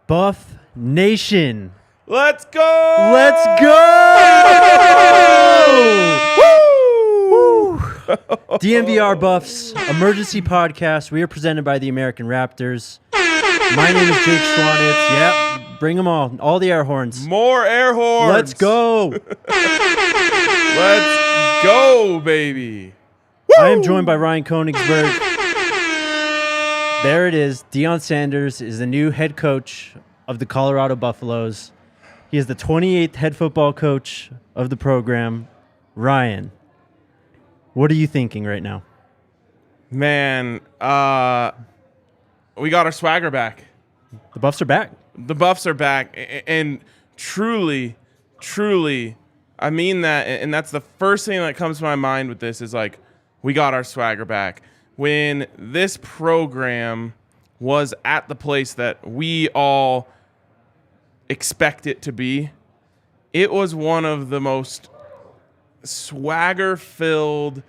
Buff Nation. Let's go! Let's go! Woo! DNVR Buffs Emergency Podcast. We are presented by the American Raptors. My name is Jake Schwanitz. Yep, bring them all the air horns. More air horns. Let's go. Let's go, baby. Woo! I am joined by Ryan Koenigsberg. There it is. Deion Sanders is the new head coach of the Colorado Buffaloes. He is the 28th head football coach of the program. Ryan, what are you thinking right now? Man, we got our swagger back. The Buffs are back. The Buffs are back. And truly, I mean that. And that's the first thing that comes to my mind with this is like, we got our swagger back. When this program was at the place that we all expect it to be, it was one of the most swagger-filled,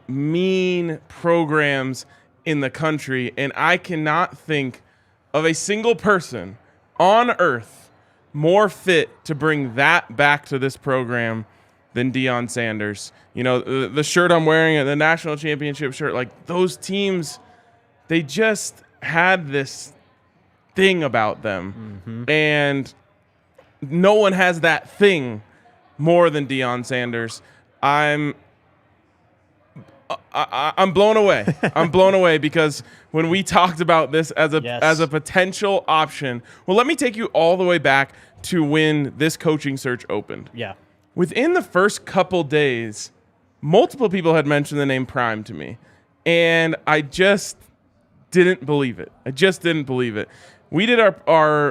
mean programs in the country. And I cannot think of a single person on earth more fit to bring that back to this program than Deion Sanders. The shirt I'm wearing, the national championship shirt, like those teams, they just had this thing about them. Mm-hmm. And no one has that thing more than Deion Sanders. I'm blown away. I'm blown away because when we talked about this as a potential option, well, let me take you all the way back to when this coaching search opened. Yeah. Within the first couple days, multiple people had mentioned the name Prime to me, and I just didn't believe it. We did our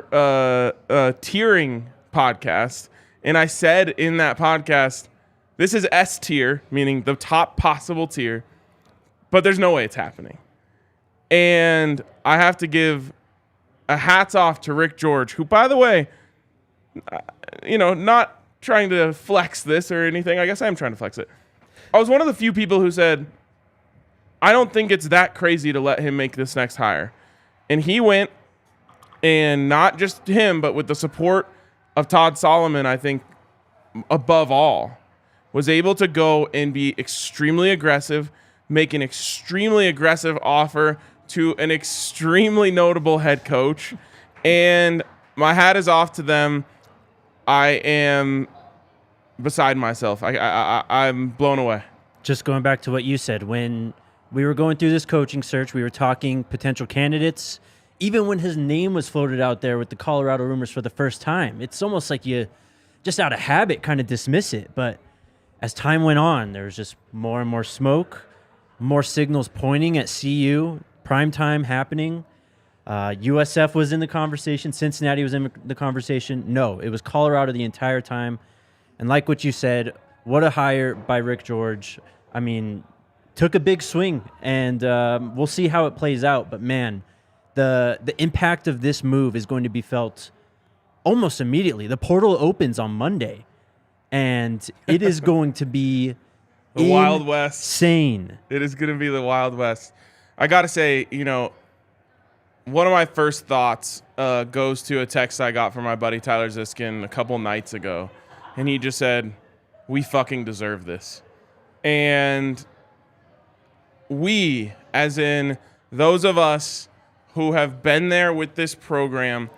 tiering podcast, and I said in that podcast, this is S tier, meaning the top possible tier, but there's no way it's happening. And I have to give a hats off to Rick George, who, by the way, not trying to flex this or anything. I guess I am trying to flex it. I was one of the few people who said, I don't think it's that crazy to let him make this next hire. And he went, and not just him, but with the support of Todd Solomon, I think, above all, was able to go and be extremely aggressive, make an extremely aggressive offer to an extremely notable head coach. And my hat is off to them. I am beside myself. I'm blown away. Just going back to what you said, when we were going through this coaching search, we were talking potential candidates. Even when his name was floated out there with the Colorado rumors for the first time, it's almost like you just out of habit kind of dismiss it. But as time went on, there was just more and more smoke, more signals pointing at CU, primetime happening. USF was in the conversation. Cincinnati was in the conversation. No, it was Colorado the entire time. And like what you said, what a hire by Rick George. I mean, took a big swing, and we'll see how it plays out. But, man, the impact of this move is going to be felt almost immediately. The portal opens on Monday, and it is going to be the Wild West. Insane. It is going to be the Wild West. I got to say, one of my first thoughts goes to a text I got from my buddy Tyler Ziskin a couple nights ago. And he just said, we fucking deserve this. And we, as in those of us who have been there with this program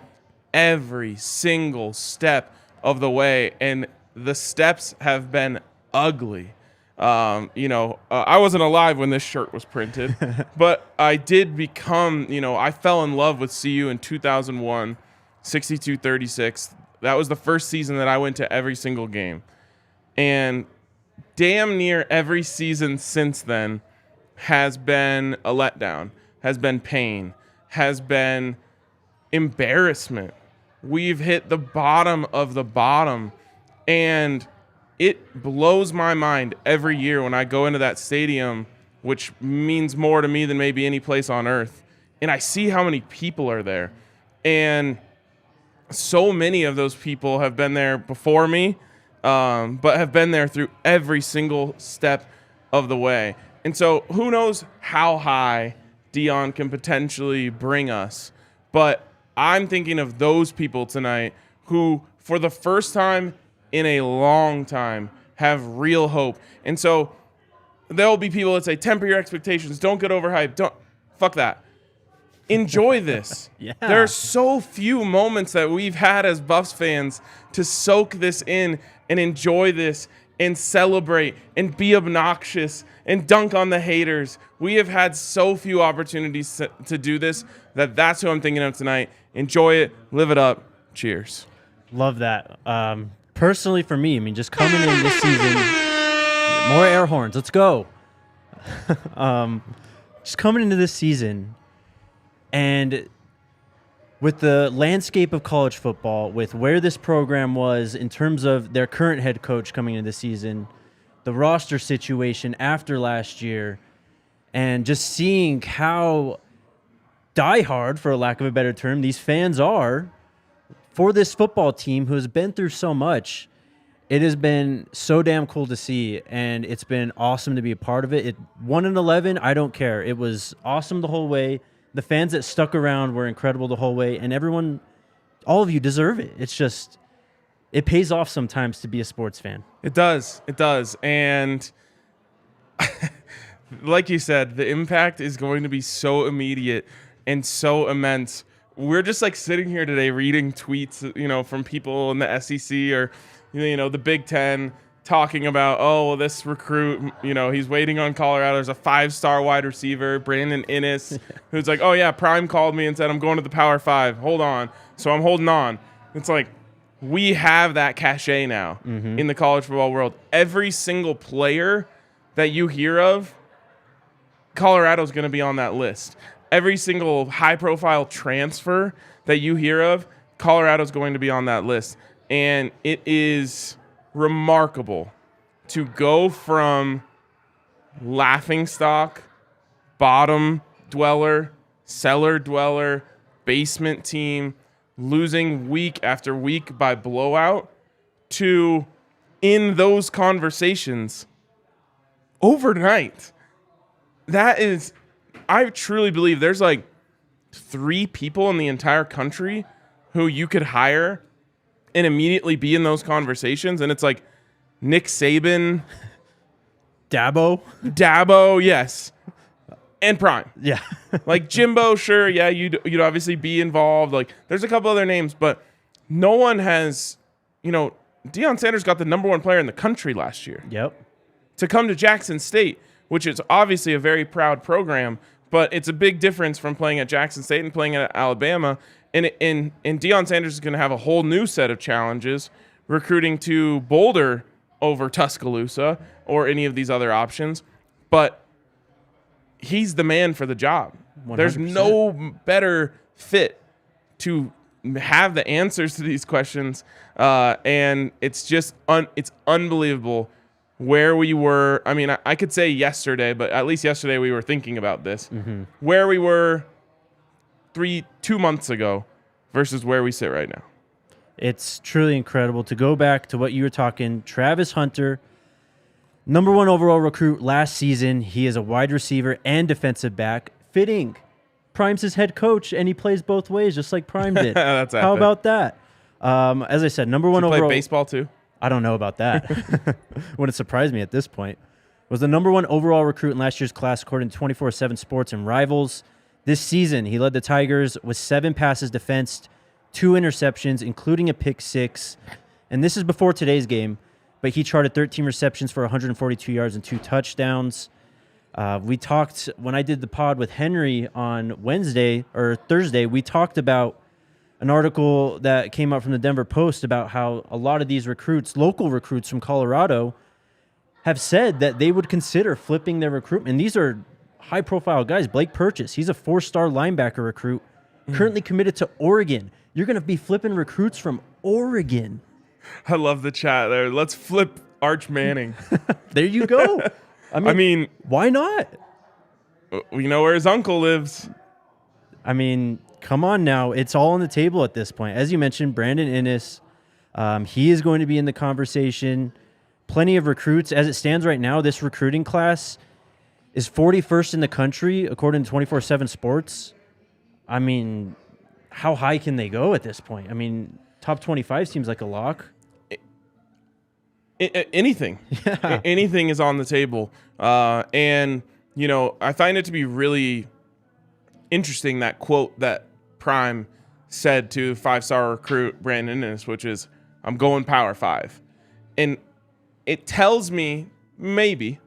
every single step of the way, and the steps have been ugly. I wasn't alive when this shirt was printed, but I did become, I fell in love with CU in 2001, 62-36. That was the first season that I went to every single game. And damn near every season since then has been a letdown, has been pain, has been embarrassment. We've hit the bottom of the bottom, and it blows my mind every year when I go into that stadium, which means more to me than maybe any place on earth, and I see how many people are there. And so many of those people have been there before me, but have been there through every single step of the way. And so who knows how high Deion can potentially bring us. But I'm thinking of those people tonight who, for the first time in a long time, have real hope. And so there'll be people that say, temper your expectations. Don't get overhyped. Fuck that. Enjoy this. Yeah. There are so few moments that we've had as Buffs fans to soak this in and enjoy this and celebrate and be obnoxious and dunk on the haters. We have had so few opportunities to do this that's who I'm thinking of tonight. Enjoy it. Live it up. Cheers. Love that. Personally, for me, I mean, just coming in this season, more air horns. Let's go. Just coming into this season, and with the landscape of college football, with where this program was in terms of their current head coach coming into the season, the roster situation after last year, and just seeing how diehard, for a lack of a better term, these fans are for this football team who has been through so much. It has been so damn cool to see, and it's been awesome to be a part of it. It 1-11, I don't care. It was awesome the whole way. The fans that stuck around were incredible the whole way, and everyone, all of you deserve it. It's just, it pays off sometimes to be a sports fan. It does. It does. And like you said, the impact is going to be so immediate and so immense. We're just like sitting here today reading tweets, from people in the SEC or, the Big Ten talking about, this recruit, he's waiting on Colorado. There's a 5-star wide receiver, Brandon Innes, who's like, Prime called me and said, I'm going to the Power 5. Hold on. So I'm holding on. It's like, we have that cachet now in the college football world. Every single player that you hear of, Colorado's going to be on that list. Every single high-profile transfer that you hear of, Colorado's going to be on that list. And it is remarkable to go from laughingstock, bottom dweller, cellar dweller, basement team, losing week after week by blowout, to, in those conversations, overnight. That is, I truly believe there's like 3 people in the entire country who you could hire and immediately be in those conversations. And it's like Nick Saban, Dabo, yes, and Prime. Yeah. Like Jimbo, sure, yeah, you'd obviously be involved. Like there's a couple other names, but no one has, Deion Sanders got the #1 player in the country last year. Yep. To come to Jackson State, which is obviously a very proud program, but it's a big difference from playing at Jackson State and playing at Alabama. And Deion Sanders is going to have a whole new set of challenges recruiting to Boulder over Tuscaloosa or any of these other options. But he's the man for the job. 100%. There's no better fit to have the answers to these questions. And it's just it's unbelievable where we were. I mean, I could say yesterday, but at least yesterday we were thinking about this. Where we were 2 months ago versus where we sit right now. It's truly incredible to go back to what you were talking. Travis Hunter, #1 overall recruit last season. He is a wide receiver and defensive back. Fitting. Prime's his head coach, and he plays both ways, just like Prime did. That's How about that? As I said, #1 overall. Play baseball too? I don't know about that. Wouldn't surprise me at this point. Was the #1 overall recruit in last year's class, according to 24/7 Sports and Rivals. This season, he led the Tigers with 7 passes defensed, 2 interceptions, including a pick 6. And this is before today's game, but he charted 13 receptions for 142 yards and 2 touchdowns. We talked, when I did the pod with Henry on Thursday, we talked about an article that came out from the Denver Post about how a lot of these recruits, local recruits from Colorado, have said that they would consider flipping their recruitment. These are high-profile guys. Blake Purchase, he's a 4-star linebacker recruit, currently committed to Oregon. You're going to be flipping recruits from Oregon. I love the chat there. Let's flip Arch Manning. There you go. I mean, why not? We know where his uncle lives. I mean, come on now. It's all on the table at this point. As you mentioned, Brandon Innes, he is going to be in the conversation. Plenty of recruits. As it stands right now, this recruiting class is 41st in the country, according to 24/7 Sports. I mean, how high can they go at this point? I mean, top 25 seems like a lock. Anything. Yeah. Anything is on the table. And, I find it to be really interesting, that quote that Prime said to 5-star recruit Brandon Innes, which is, "I'm going Power 5." And it tells me, maybe,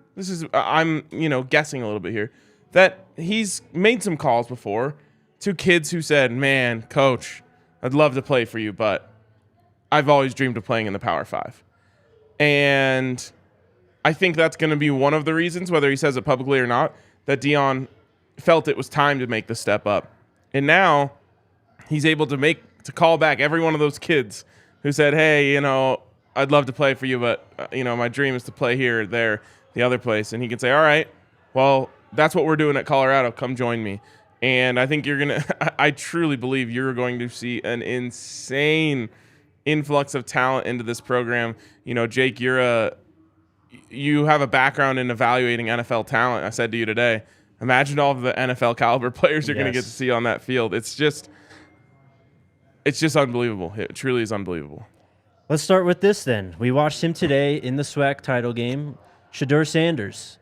I'm guessing a little bit here, that he's made some calls before to kids who said, "Man, coach, I'd love to play for you, but I've always dreamed of playing in the Power 5." And I think that's going to be one of the reasons, whether he says it publicly or not, that Deion felt it was time to make the step up. And now he's able to call back every one of those kids who said, "Hey, I'd love to play for you, but my dream is to play here, there, the other place." And he can say, "All right, well, that's what we're doing at Colorado. Come join me." And I think I truly believe you're going to see an insane influx of talent into this program. Jake, you have a background in evaluating NFL talent. I said to you today, imagine all of the NFL caliber players you're going to get to see on that field. It's just unbelievable. It truly is unbelievable. Let's start with this then. We watched him today in the SWAC title game. Shedeur Sanders.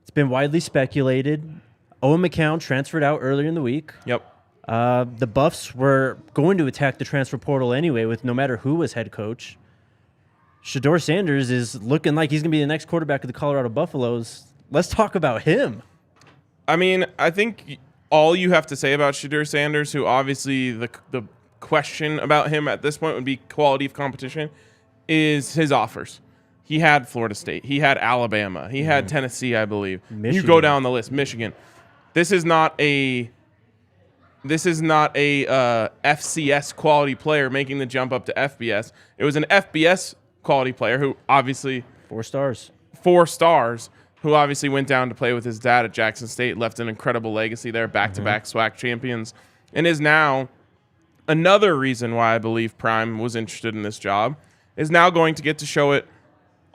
It's been widely speculated. Owen McCown transferred out earlier in the week. Yep. The Buffs were going to attack the transfer portal anyway, with no matter who was head coach. Shedeur Sanders is looking like he's going to be the next quarterback of the Colorado Buffaloes. Let's talk about him. I mean, I think all you have to say about Shedeur Sanders, who obviously the question about him at this point would be quality of competition, is his offers. He had Florida State. He had Alabama. He had Tennessee, I believe. Michigan. You go down the list. Michigan. This is not a FCS quality player making the jump up to FBS. It was an FBS quality player who obviously 4 stars. 4 stars, who obviously went down to play with his dad at Jackson State, left an incredible legacy there, back-to-back SWAC champions, and is now another reason why I believe Prime was interested in this job, is now going to get to show it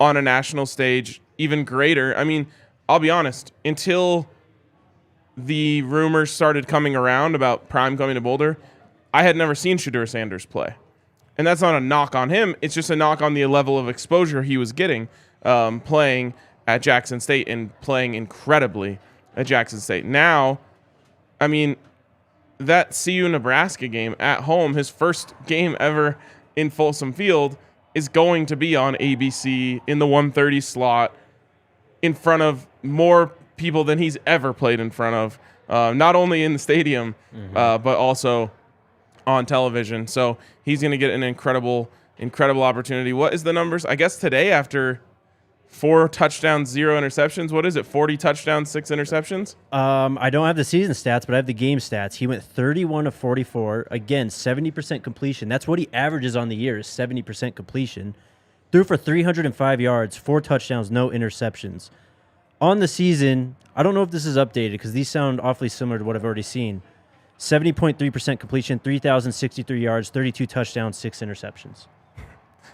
on a national stage even greater. I mean, I'll be honest, until the rumors started coming around about Prime coming to Boulder, I had never seen Shedeur Sanders play. And that's not a knock on him. It's just a knock on the level of exposure he was getting playing at Jackson State and playing incredibly at Jackson State. Now, I mean, that CU Nebraska game at home, his first game ever in Folsom Field, is going to be on ABC in the 1:30 slot in front of more people than he's ever played in front of, not only in the stadium, but also on television. So he's going to get an incredible opportunity. What is the numbers? I guess today, after 4 touchdowns, 0 interceptions, what is it, 40 touchdowns, 6 interceptions? I don't have the season stats, but I have the game stats. He went 31 of 44. Again, 70% completion. That's what he averages on the year, is 70% completion. Threw for 305 yards, 4 touchdowns, no interceptions. On the season, I don't know if this is updated because these sound awfully similar to what I've already seen. 70.3% completion, 3,063 yards, 32 touchdowns, 6 interceptions.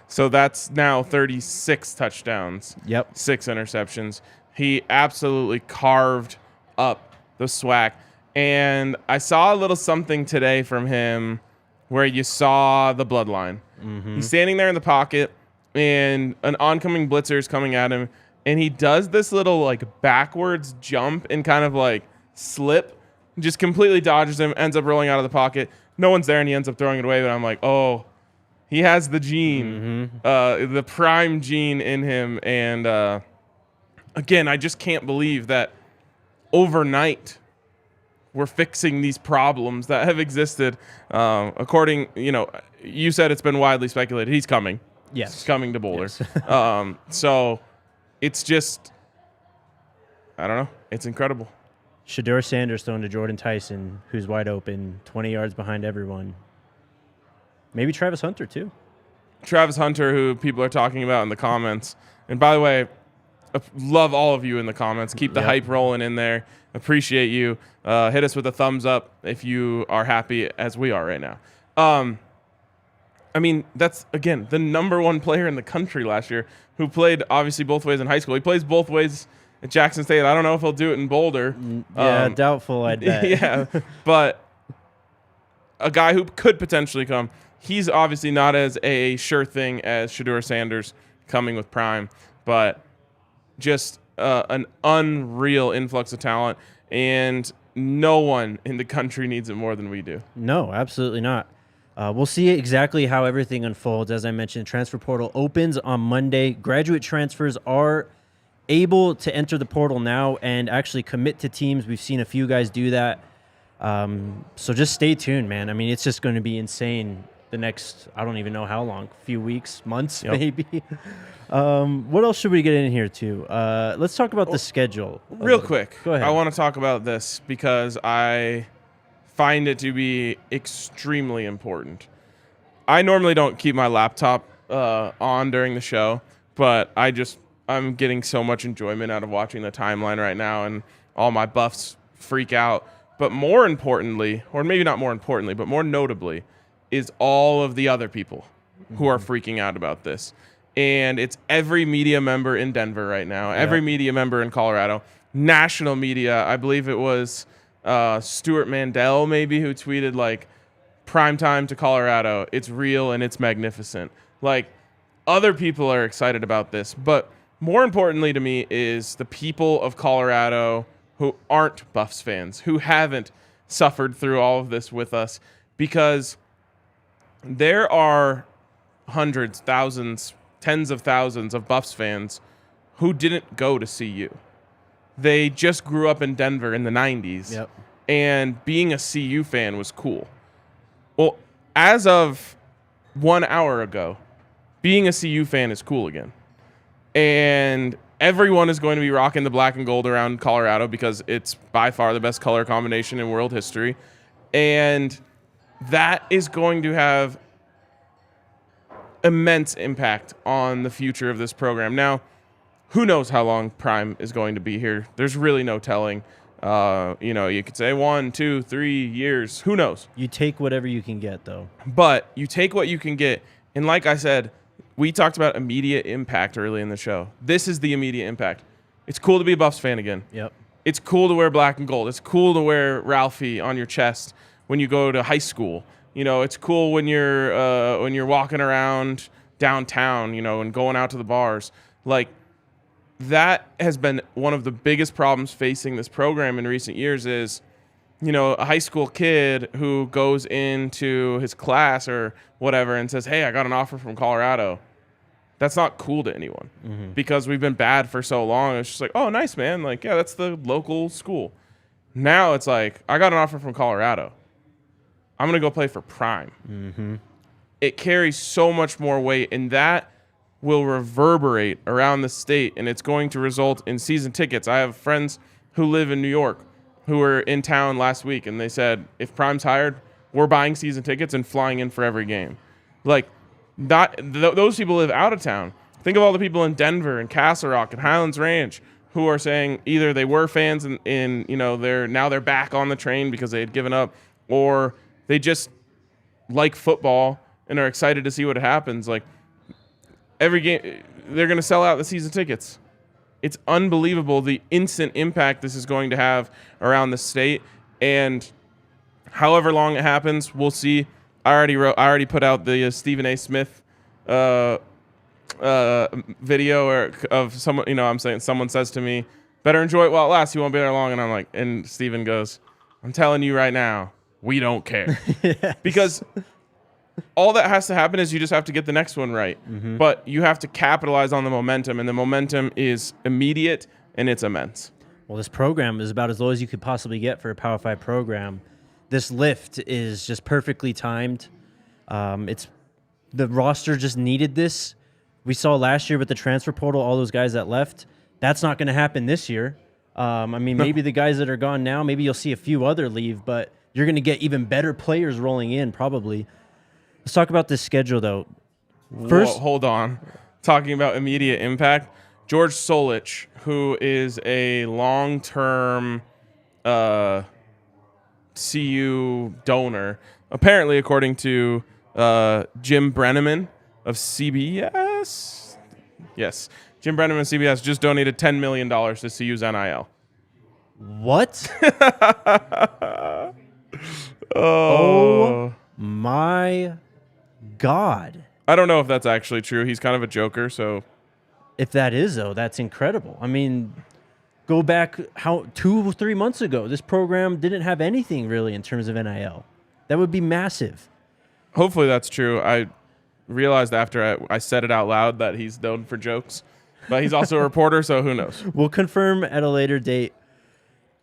So that's now 36 touchdowns. Yep. 6 interceptions. He absolutely carved up the SWAC. And I saw a little something today from him where you saw the bloodline. He's standing there in the pocket, and an oncoming blitzer is coming at him, and he does this little like backwards jump and kind of like slip, just completely dodges him, ends up rolling out of the pocket. No one's there, and he ends up throwing it away. But I'm like, oh, he has the gene, the Prime gene in him. And again, I just can't believe that overnight we're fixing these problems that have existed. According, you said it's been widely speculated. He's coming. Yes. He's coming to Boulder. Yes. So it's just, I don't know. It's incredible. Shedeur Sanders throwing to Jordan Tyson, who's wide open, 20 yards behind everyone. Maybe Travis Hunter, too. Travis Hunter, who people are talking about in the comments. And by the way, love all of you in the comments. Keep the hype rolling in there. Appreciate you. Hit us with a thumbs up if you are happy as we are right now. I mean, that's, again, the number 1 player in the country last year who played, obviously, both ways in high school. He plays both ways at Jackson State. I don't know if he'll do it in Boulder. Yeah, doubtful, I'd bet. Yeah, but a guy who could potentially come. He's obviously not as a sure thing as Shedeur Sanders coming with Prime, but just an unreal influx of talent, and no one in the country needs it more than we do. No, absolutely not. We'll see exactly how everything unfolds. As I mentioned, transfer portal opens on Monday. Graduate transfers are able to enter the portal now and actually commit to teams. We've seen a few guys do that. So just stay tuned, man. I mean, it's just going to be insane the next, I don't even know how long, few weeks, months, maybe. What else should we get in here too? Let's talk about the schedule. Real quick. Go ahead. I want to talk about this because I find it to be extremely important. I normally don't keep my laptop on during the show, but I'm getting so much enjoyment out of watching the timeline right now, and all my Buffs freak out. But more importantly, or maybe not more importantly, but more notably, is all of the other people who are freaking out about this. And it's every media member in Denver right now, every media member in Colorado, national media. I believe it was Stuart Mandel maybe who tweeted like, "Primetime to Colorado. It's real and it's magnificent." Like, other people are excited about this, but more importantly to me is the people of Colorado who aren't Buffs fans, who haven't suffered through all of this with us, because there are hundreds, thousands, tens of thousands of Buffs fans who didn't go to CU. They just grew up in Denver in the 90s, and being a CU fan was cool. Well, as of 1 hour ago, being a CU fan is cool again. And everyone is going to be rocking the black and gold around Colorado because it's by far the best color combination in world history. And that is going to have immense impact on the future of this program. Now, who knows how long Prime is going to be here? There's really no telling. You could say 1, 2, 3 years. Who knows? You take whatever you can get, though. But you take what you can get. And like I said, we talked about immediate impact early in the show. This is the immediate impact. It's cool to be a Buffs fan again. Yep. It's cool to wear black and gold. It's cool to wear Ralphie on your chest when you go to high school. You know, it's cool when you're walking around downtown, and going out to the bars. Like, that has been one of the biggest problems facing this program in recent years is, a high school kid who goes into his class or whatever and says, "Hey, I got an offer from Colorado." That's not cool to anyone because we've been bad for so long. It's just like, "Oh, nice, man. Like, yeah, that's the local school." Now it's like, "I got an offer from Colorado. I'm going to go play for Prime." It carries so much more weight, and that will reverberate around the state, and it's going to result in season tickets. I have friends who live in New York who were in town last week, and they said, if Prime's hired, we're buying season tickets and flying in for every game. Like, those people live out of town. Think of all the people in Denver and Castle Rock and Highlands Ranch who are saying either they were fans and they're back on the train because they had given up, or they just like football and are excited to see what happens. Like, every game, they're going to sell out the season tickets. It's unbelievable the instant impact this is going to have around the state, and however long it happens, we'll see. I already put out the Stephen A. Smith video of someone. I'm saying someone says to me, "Better enjoy it while it lasts. You won't be there long." And I'm like, and Stephen goes, "I'm telling you right now, we don't care." Yes. Because all that has to happen is you just have to get the next one right. But you have to capitalize on the momentum, and the momentum is immediate, and it's immense. Well, this program is about as low as you could possibly get for a Power 5 program. This lift is just perfectly timed. The roster just needed this. We saw last year with the transfer portal, all those guys that left. That's not going to happen this year. Maybe the guys that are gone now, maybe you'll see a few other leave, but you're going to get even better players rolling in probably. Let's talk about this schedule, though. First, hold on. Talking about immediate impact, George Solich, who is a long-term CU donor, apparently according to Jim Brenneman of CBS. Yes, Jim Brenneman of CBS just donated $10 million to CU's NIL. What? Oh my God. I don't know if that's actually true. He's kind of a joker, so. If that is, though, that's incredible. I mean, go back 2-3 months ago, this program didn't have anything really in terms of NIL. That would be massive. Hopefully that's true. I realized after I said it out loud that he's known for jokes, but he's also a reporter, so who knows? We'll confirm at a later date.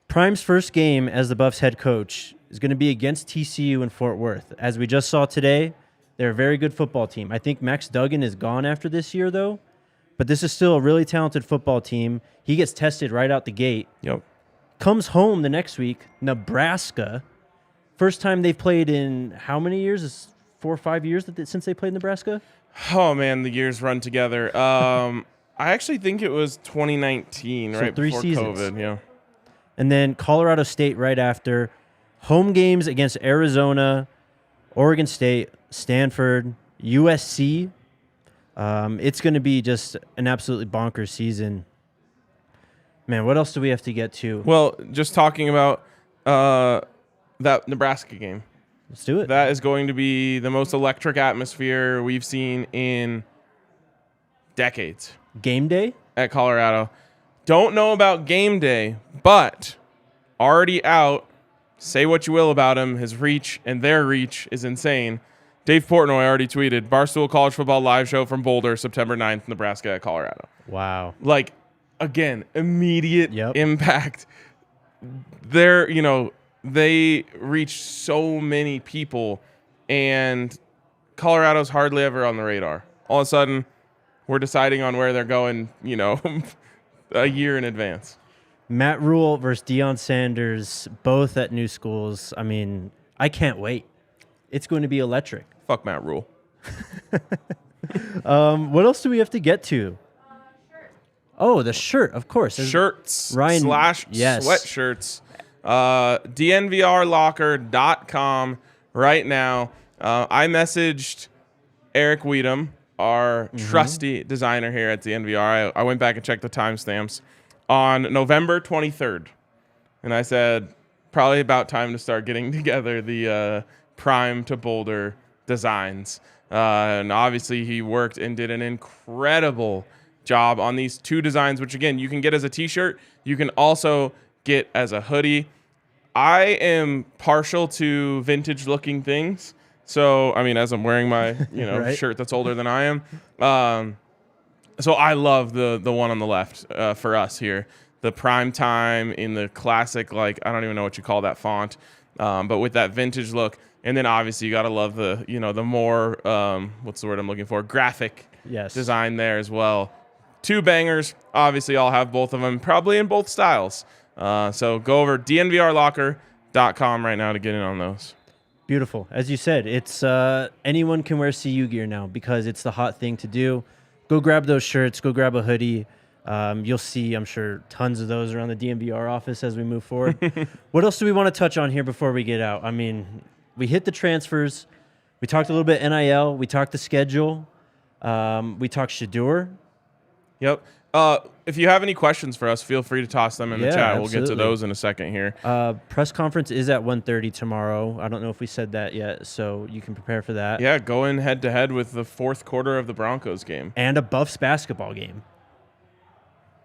Prime's first game as the Buffs head coach is going to be against TCU in Fort Worth. As we just saw today, they're a very good football team. I think Max Duggan is gone after this year, though, but this is still a really talented football team. He gets tested right out the gate. Yep. Comes home the next week, Nebraska. First time they've played in how many years? It's 4 or 5 years since they played Nebraska? Oh, man, the years run together. I actually think it was 2019, So right 3 before seasons. COVID. Yeah. And then Colorado State right after. Home games against Arizona, Oregon State, Stanford, USC. It's going to be just an absolutely bonkers season. Man, what else do we have to get to? Well, just talking about that Nebraska game. Let's do it. That is going to be the most electric atmosphere we've seen in decades Game day? at Colorado. Don't know about game day, but already out. Say what you will about him. His reach and their reach is insane. Dave Portnoy already tweeted, Barstool College Football live show from Boulder, September 9th, Nebraska at Colorado. Wow. Like, again, immediate Yep. impact. They reach so many people, and Colorado's hardly ever on the radar. All of a sudden, we're deciding on where they're going, a year in advance. Matt Rule versus Deion Sanders, both at new schools. I mean, I can't wait. It's going to be electric. Fuck Matt Rule. What else do we have to get to? Oh, the shirt, of course. Shirts Ryan- / yes. sweatshirts. DNVRlocker.com right now. I messaged Eric Weedham, our trusty designer here at DNVR. I went back and checked the timestamps on November 23rd. And I said, probably about time to start getting together the Prime to Boulder designs. And obviously he worked and did an incredible job on these 2 designs, which again, you can get as a t-shirt. You can also get as a hoodie. I am partial to vintage looking things. So, I mean, as I'm wearing my, Right. shirt that's older than I am. So I love the one on the left for us here. The prime time in the classic, I don't even know what you call that font, but with that vintage look. And then obviously you got to love the, the more, what's the word I'm looking for? Graphic design there as well. 2 bangers. Obviously I'll have both of them, probably in both styles. So go over DNVRlocker.com right now to get in on those. Beautiful. As you said, it's anyone can wear CU gear now because it's the hot thing to do. Go grab those shirts. Go grab a hoodie. You'll see, I'm sure, tons of those around the DNVR office as we move forward. What else do we want to touch on here before we get out? I mean, we hit the transfers. We talked a little bit NIL. We talked the schedule. We talked Shedeur. Yep. If you have any questions for us, feel free to toss them in the chat. We'll get to those in a second here. Press conference is at 1:30 tomorrow. I don't know if we said that yet, so you can prepare for that. Yeah, going head-to-head with the 4th quarter of the Broncos game. And a Buffs basketball game.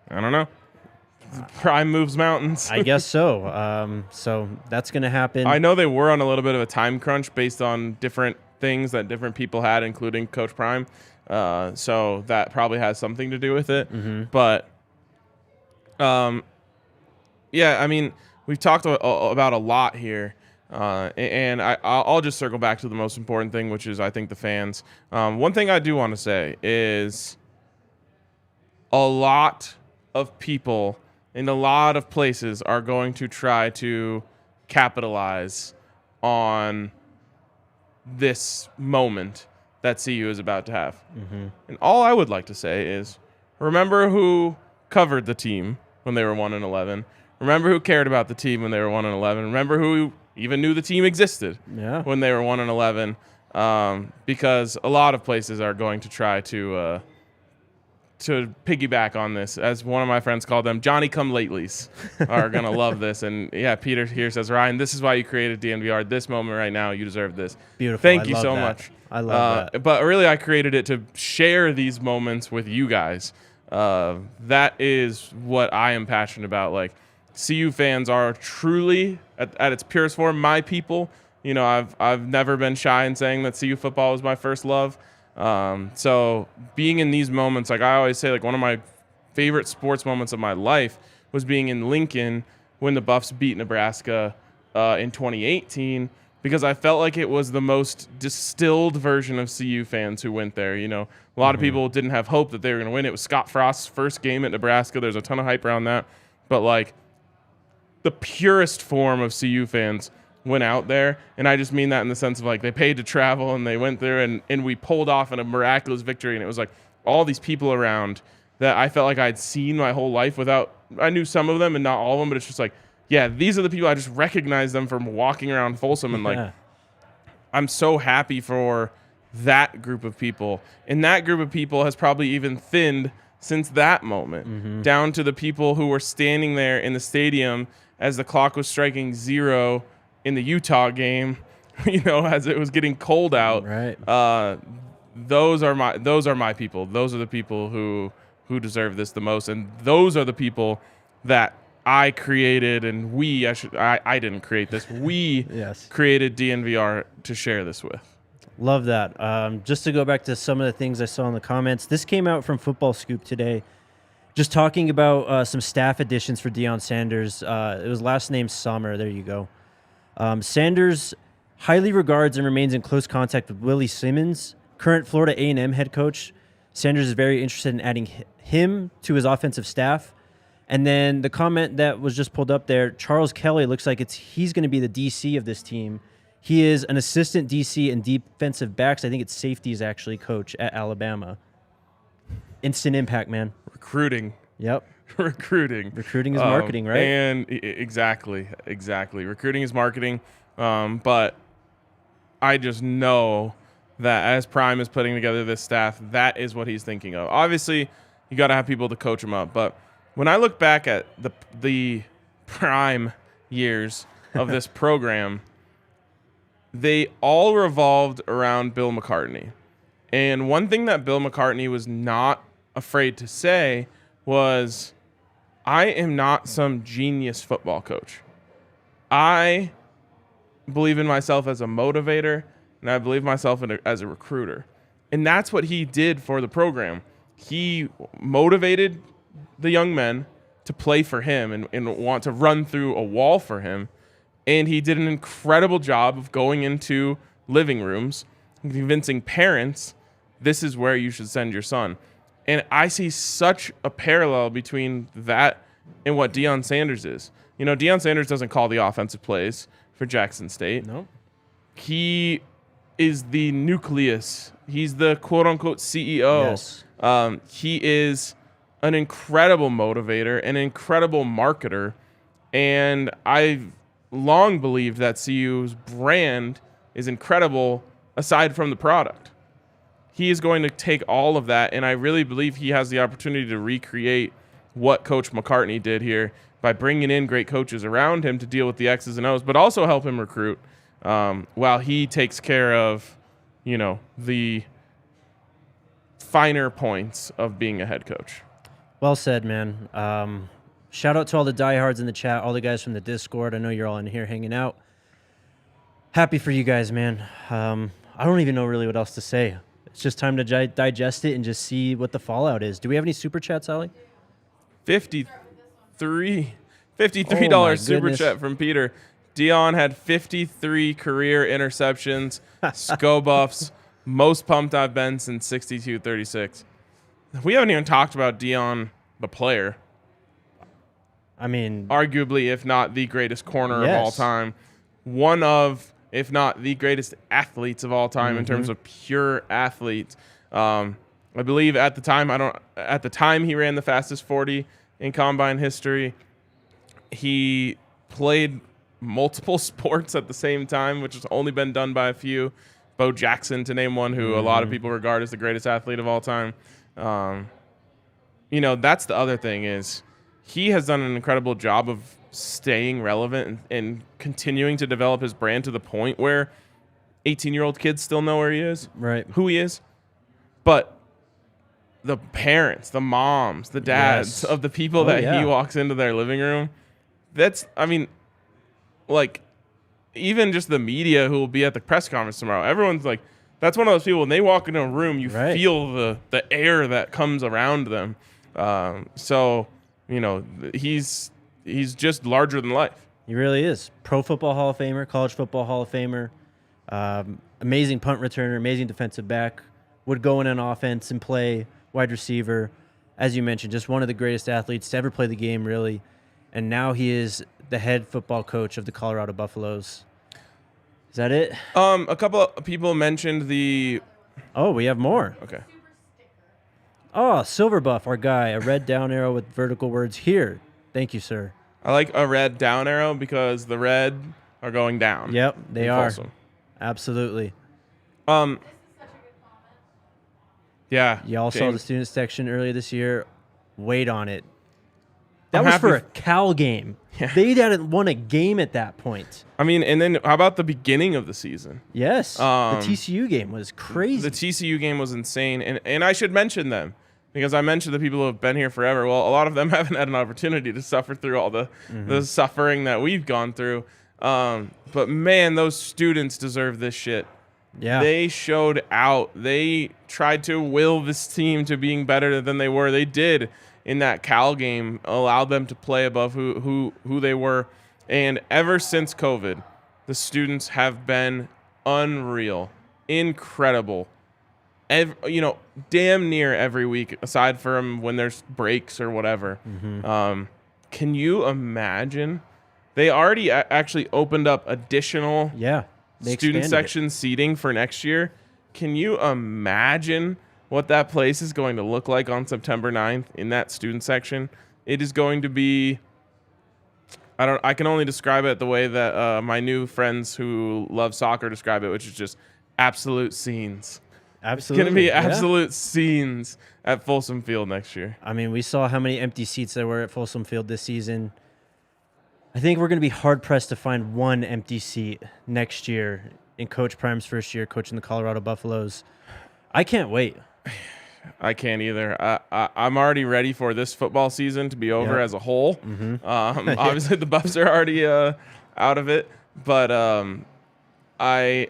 I don't know. Prime moves mountains. I guess so. So that's going to happen. I know they were on a little bit of a time crunch based on different things that different people had, including Coach Prime. So that probably has something to do with it. Mm-hmm. But, yeah, I mean, we've talked about a lot here. And I'll just circle back to the most important thing, which is I think the fans. One thing I do want to say is a lot of people in a lot of places are going to try to capitalize on this moment that CU is about to have. Mm-hmm. And all I would like to say is remember who covered the team when they were 1-11. Remember who cared about the team when they were 1-11. Remember who even knew the team existed when they were 1-11. Because a lot of places are going to try to to piggyback on this, as one of my friends called them, Johnny-come-latelys are going to love this. And, yeah, Peter here says, Ryan, this is why you created DNVR. This moment right now, you deserve this. Beautiful. Thank you so much. I love that. But really, I created it to share these moments with you guys. That is what I am passionate about. Like, CU fans are truly, at its purest form, my people. You know, I've never been shy in saying that CU football was my first love. So being in these moments, like I always say, like one of my favorite sports moments of my life was being in Lincoln when the Buffs beat Nebraska in 2018, because I felt like it was the most distilled version of CU fans who went there. You know, a lot of people didn't have hope that they were going to win. It was Scott Frost's first game at Nebraska. There's a ton of hype around that. But like the purest form of CU fans went out there, and I just mean that in the sense of like they paid to travel and they went there and we pulled off in a miraculous victory, and it was like all these people around that I felt like I'd seen my whole life without. I knew some of them and not all of them, but it's just like, yeah, these are the people. I just recognize them from walking around Folsom, and like I'm so happy for that group of people, and that group of people has probably even thinned since that moment, down to the people who were standing there in the stadium as the clock was striking 0 in the Utah game, you know, as it was getting cold out. Right. Those are my people. Those are the people who deserve this the most, and those are the people that I created, and I didn't create this. We created DNVR to share this with. Love that. Just to go back to some of the things I saw in the comments, this came out from Football Scoop today, just talking about some staff additions for Deion Sanders. It was last name Sommer. There you go. Sanders highly regards and remains in close contact with Willie Simmons, current Florida A&M head coach. Sanders is very interested in adding him to his offensive staff. And then the comment that was just pulled up there, Charles Kelly looks like he's going to be the DC of this team. He is an assistant DC and defensive backs. I think it's safeties actually coach at Alabama. Instant impact, man. Recruiting. Yep. Recruiting is marketing, right? And exactly. Recruiting is marketing. But I just know that as Prime is putting together this staff, that is what he's thinking of. Obviously, you got to have people to coach him up. But when I look back at the Prime years of this program, they all revolved around Bill McCartney. And one thing that Bill McCartney was not afraid to say was, I am not some genius football coach. I believe in myself as a motivator, and I believe myself as a recruiter. And that's what he did for the program. He motivated the young men to play for him and want to run through a wall for him. And he did an incredible job of going into living rooms and convincing parents, this is where you should send your son. And I see such a parallel between that and what Deion Sanders is. You know, Deion Sanders doesn't call the offensive plays for Jackson State. No. He is the nucleus. He's the quote-unquote CEO. Yes. He is an incredible motivator, an incredible marketer, and I've long believed that CU's brand is incredible aside from the product. He is going to take all of that, and I really believe he has the opportunity to recreate what Coach McCartney did here by bringing in great coaches around him to deal with the X's and O's, but also help him recruit while he takes care of, you know, the finer points of being a head coach. Well said, man. Shout out to all the diehards in the chat, all the guys from the Discord. I know you're all in here hanging out. Happy for you guys, man. I don't even know really what else to say. It's just time to digest it and just see what the fallout is. Do we have any super chats, Ali? $53 Oh super chat from Peter. Deion had 53 career interceptions. Sco Buffs, most pumped I've been since 62-36. We haven't even talked about Deion, the player. I mean, arguably, if not the greatest corner of all time. One of, if not the greatest athletes of all time in terms of pure athletes. I believe at the time he ran the fastest 40 in combine history. He played multiple sports at the same time, which has only been done by a few. Bo Jackson, to name one, who a lot of people regard as the greatest athlete of all time. that's the other thing is he has done an incredible job of staying relevant and continuing to develop his brand to the point where 18-year-old kids still know where he is, right? Who he is. But the parents, the moms, the dads of the people he walks into their living room, even just the media who will be at the press conference tomorrow, everyone's like, that's one of those people, when they walk into a room, you feel the air that comes around them. He's just larger than life. He really is. Pro Football Hall of Famer, College Football Hall of Famer, amazing punt returner, amazing defensive back, would go in on offense and play wide receiver. As you mentioned, just one of the greatest athletes to ever play the game, really. And now he is the head football coach of the Colorado Buffaloes. Is that it? A couple of people mentioned the... Oh, we have more. Okay. Oh, Silver Buff, our guy. A red down arrow with vertical words here. Thank you, sir. I like a red down arrow because the red are going down. Yep, they are. Absolutely. Yeah. Y'all saw the student section earlier this year. Wait on it. That was for a Cal game. Yeah. They hadn't won a game at that point. I mean, and then how about the beginning of the season? Yes. The TCU game was crazy. The TCU game was insane. And I should mention them because I mentioned the people who have been here forever. Well, a lot of them haven't had an opportunity to suffer through all the suffering that we've gone through. But, man, those students deserve this shit. Yeah. They showed out. They tried to will this team to being better than they were. They did. In that Cal game, allowed them to play above who they were. And ever since COVID, the students have been unreal, incredible. Damn near every week, aside from when there's breaks or whatever. Can you imagine? They already actually opened up additional student section seating for next year. Can you imagine what that place is going to look like on September 9th in that student section? It is going to be, I can only describe it the way that my new friends who love soccer describe it, which is just absolute scenes. Absolutely. It's going to be absolute scenes at Folsom Field next year. I mean, we saw how many empty seats there were at Folsom Field this season. I think we're going to be hard-pressed to find one empty seat next year in Coach Prime's first year coaching the Colorado Buffaloes. I can't wait. I can't either. I'm already ready for this football season to be over as a whole. Obviously, the Buffs are already out of it, but I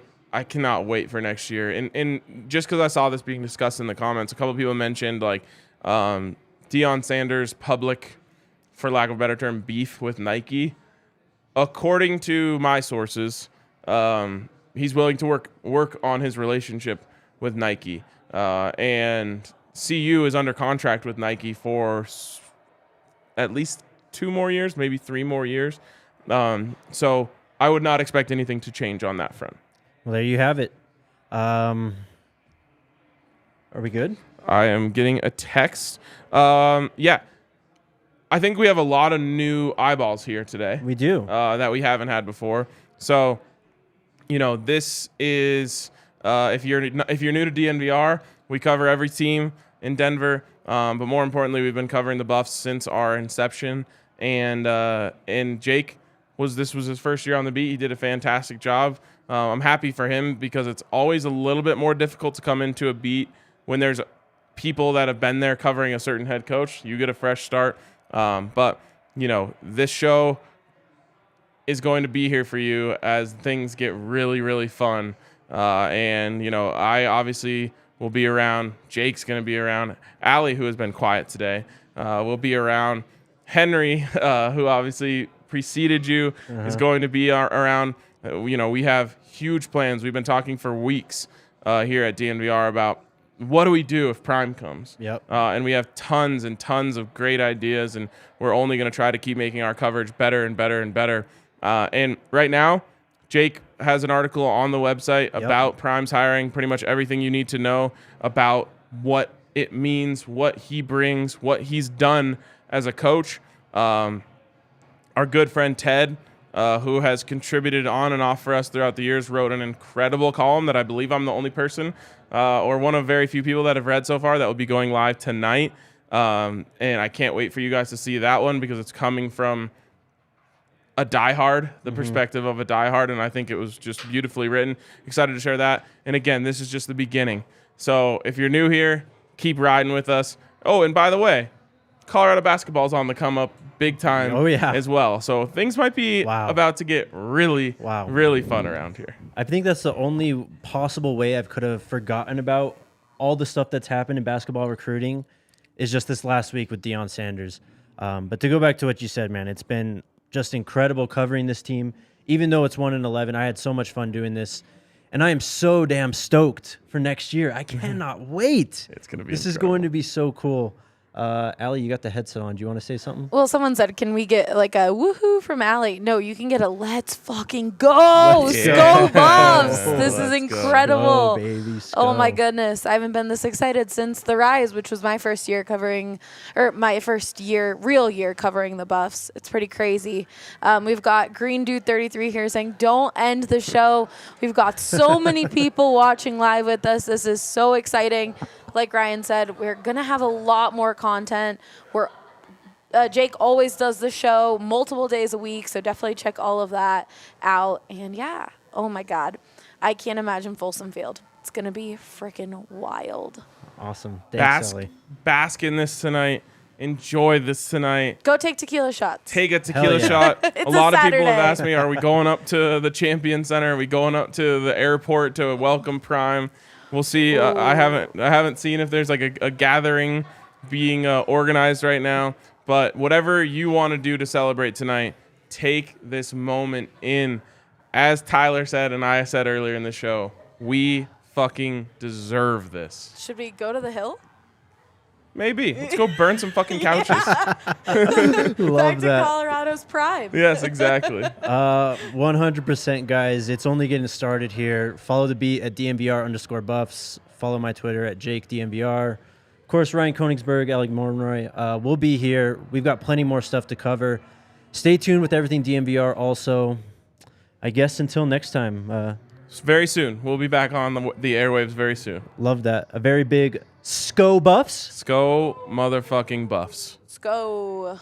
cannot wait for next year. And just because I saw this being discussed in the comments, a couple of people mentioned Deion Sanders' public, for lack of a better term, beef with Nike. According to my sources, he's willing to work on his relationship with Nike. And CU is under contract with Nike for at least 2 more years, maybe 3 more years. So I would not expect anything to change on that front. Well, there you have it. Are we good? I am getting a text. Yeah. I think we have a lot of new eyeballs here today. We do. That we haven't had before. So, this is... if you're new to DNVR, we cover every team in Denver. But more importantly, we've been covering the Buffs since our inception. And Jake this was his first year on the beat. He did a fantastic job. I'm happy for him because it's always a little bit more difficult to come into a beat when there's people that have been there covering a certain head coach. You get a fresh start. But this show is going to be here for you as things get really, really fun. I obviously will be around. Jake's going to be around. Allie, who has been quiet today, will be around. Henry, who obviously preceded you, is going to be around. We have huge plans. We've been talking for weeks here at DNVR about what do we do if Prime comes. Yep. And we have tons and tons of great ideas, and we're only going to try to keep making our coverage better and better and better. And right now, Jake has an article on the website about Prime's hiring, pretty much everything you need to know about what it means, what he brings, what he's done as a coach. Our good friend Ted, who has contributed on and off for us throughout the years, wrote an incredible column that I believe I'm the only person or one of very few people that have read so far that will be going live tonight. And I can't wait for you guys to see that one because it's coming from a diehard, the perspective of a diehard, and I think it was just beautifully written. Excited to share that. And again, this is just the beginning. So if you're new here, keep riding with us. Oh, and by the way, Colorado basketball's on the come up big time as well. So things might be about to get really fun around here. I think that's the only possible way I could have forgotten about all the stuff that's happened in basketball recruiting is just this last week with Deion Sanders. But to go back to what you said, man, it's been just incredible covering this team. Even though it's 1-11, I had so much fun doing this. And I am so damn stoked for next year. I cannot wait. It's going to be This is going to be so cool. Allie, you got the headset on. Do you want to say something? Well, someone said, can we get like a woohoo from Allie? No, you can get a let's fucking go. Go Buffs. This is incredible. Go, baby, oh my goodness. I haven't been this excited since The Rise, which was my first year covering, or my first real year covering the Buffs. It's pretty crazy. We've got Green Dude 33 here saying, don't end the show. We've got so many people watching live with us. This is so exciting. Like Ryan said, we're going to have a lot more content. Jake always does the show multiple days a week, so definitely check all of that out. And, yeah, oh, my God. I can't imagine Folsom Field. It's going to be freaking wild. Awesome. Thanks, Ellie. Bask in this tonight. Enjoy this tonight. Go take tequila shots. Take a tequila shot. It's a lot of Saturday. people have asked me, are we going up to the Champion Center? Are we going up to the airport to welcome Prime? We'll see. I haven't seen if there's like a gathering being organized right now. But whatever you want to do to celebrate tonight, take this moment in. As Tyler said and I said earlier in the show, we fucking deserve this. Should we go to the hill? Maybe. Let's go burn some fucking couches. Back to Colorado's prime. Yes, exactly. 100%, guys. It's only getting started here. Follow the beat at DNVR_Buffs. Follow my Twitter at JakeDNVR. Of course, Ryan Koenigsberg, Alec Mornroy. We'll be here. We've got plenty more stuff to cover. Stay tuned with everything DNVR also. I guess until next time. Very soon. We'll be back on the airwaves very soon. Love that. A very big SCO Buffs. SCO motherfucking Buffs. Let's go.